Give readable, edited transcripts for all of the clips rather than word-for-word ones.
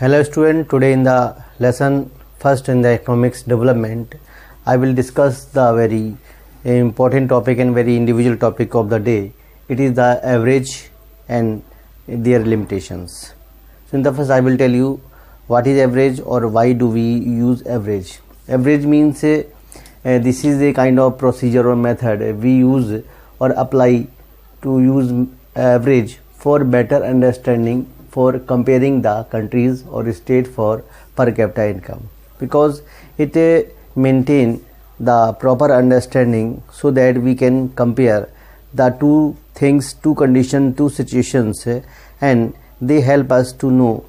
Hello student, today in the lesson first in the economics development, I will discuss the very important topic and very individual topic of the day. It is the average and their limitations. So in the first I will tell you what is average or why do we use average. Average means this is a kind of procedure or method we use or apply to use average for better understanding for comparing the countries or state for per capita income, because it maintain the proper understanding so that we can compare the two things, two conditions, two situations, and they help us to know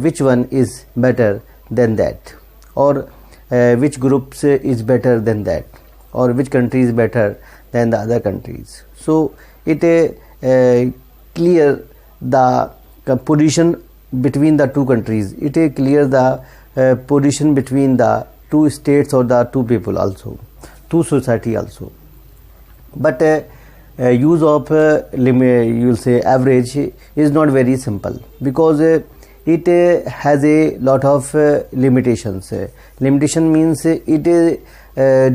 which one is better than that, or which groups is better than that, or which country is better than the other countries. So it clear the position between the two countries. It clear the position between the two states or the two people also, two society also. But use of you will say average is not very simple, because it has a lot of limitations. Limitation means it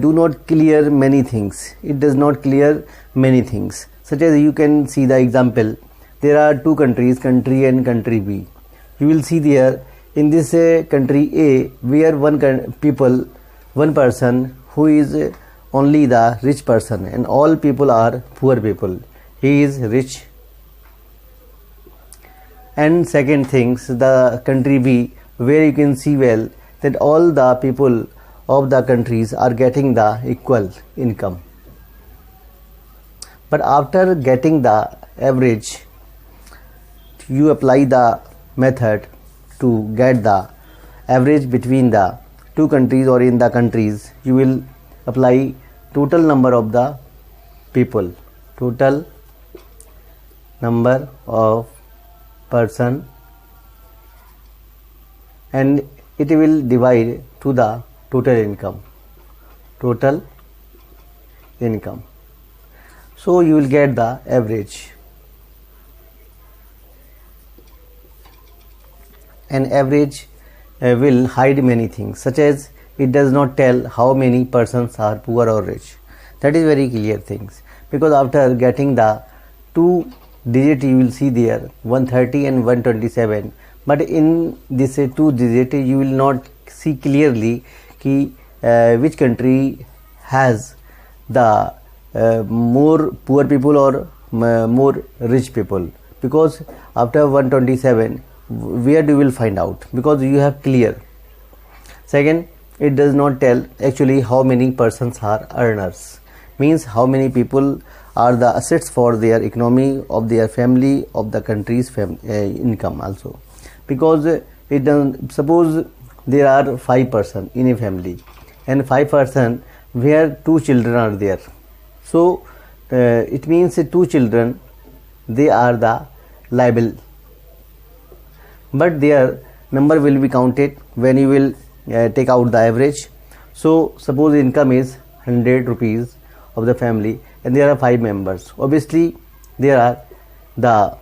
do not clear many things. It does not clear many things, such as you can see the example. There are two countries, country A and country B. You will see there in this country A, where one person who is only the rich person and all people are poor people. He is rich. And second things, the country B, where you can see well that all the people of the countries are getting the equal income. But after getting the average, you apply the method to get the average between the two countries or in the countries. You will apply total number of the people, total number of person, and it will divide to the total income, total income. So you will get the average. An average will hide many things, such as it does not tell how many persons are poor or rich. That is very clear things, because after getting the two digit you will see there 130 and 127, but in this two digit you will not see clearly which country has the more poor people or more rich people, because after 127 where do you will find out, because you have clear. Second, it does not tell actually how many persons are earners, means how many people are the assets for their economy, of their family, of the country's income also, because it doesn't. Suppose there are 5 persons in a family and 5 persons where 2 children are there, so it means 2 children, they are the liable, but their number will be counted when you will take out the average. So suppose income is 100 rupees of the family and there are 5 members. Obviously there are the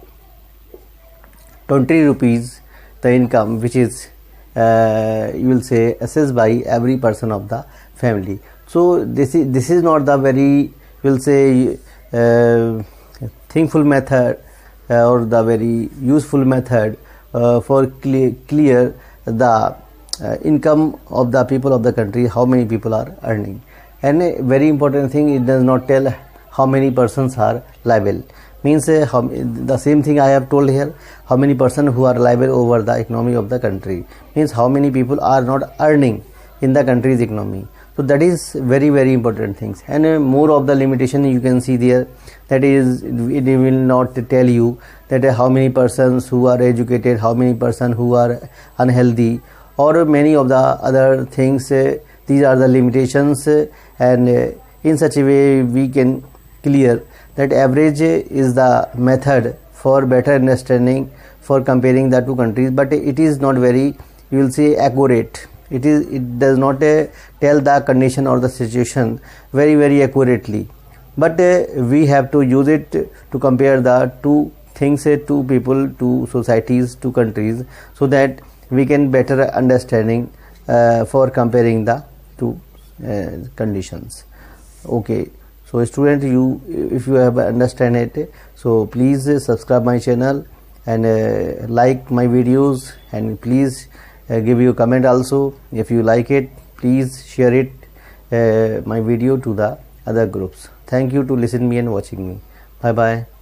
20 rupees the income which is you will say assessed by every person of the family. So this is not the very, will say thinkful method or the very useful method for clear the income of the people of the country, how many people are earning. And a very important thing, it does not tell how many persons are liable, means the same thing I have told here, how many persons who are liable over the economy of the country, means how many people are not earning in the country's economy. So that is very important things. And more of the limitation you can see there, that is it will not tell you that how many persons who are educated, how many persons who are unhealthy, or many of the other things. These are the limitations, and in such a way we can clear that average is the method for better understanding for comparing the two countries, but it is not very, you will say, accurate. It does not tell the condition or the situation very accurately, but we have to use it to compare the two things, two people, two societies, two countries, so that we can better understanding for comparing the two conditions. Okay, so student, you if you have understand it, so please subscribe my channel and like my videos, and please give you comment also. If you like it, please share it my video to the other groups. Thank you to listen me and watching me. Bye bye.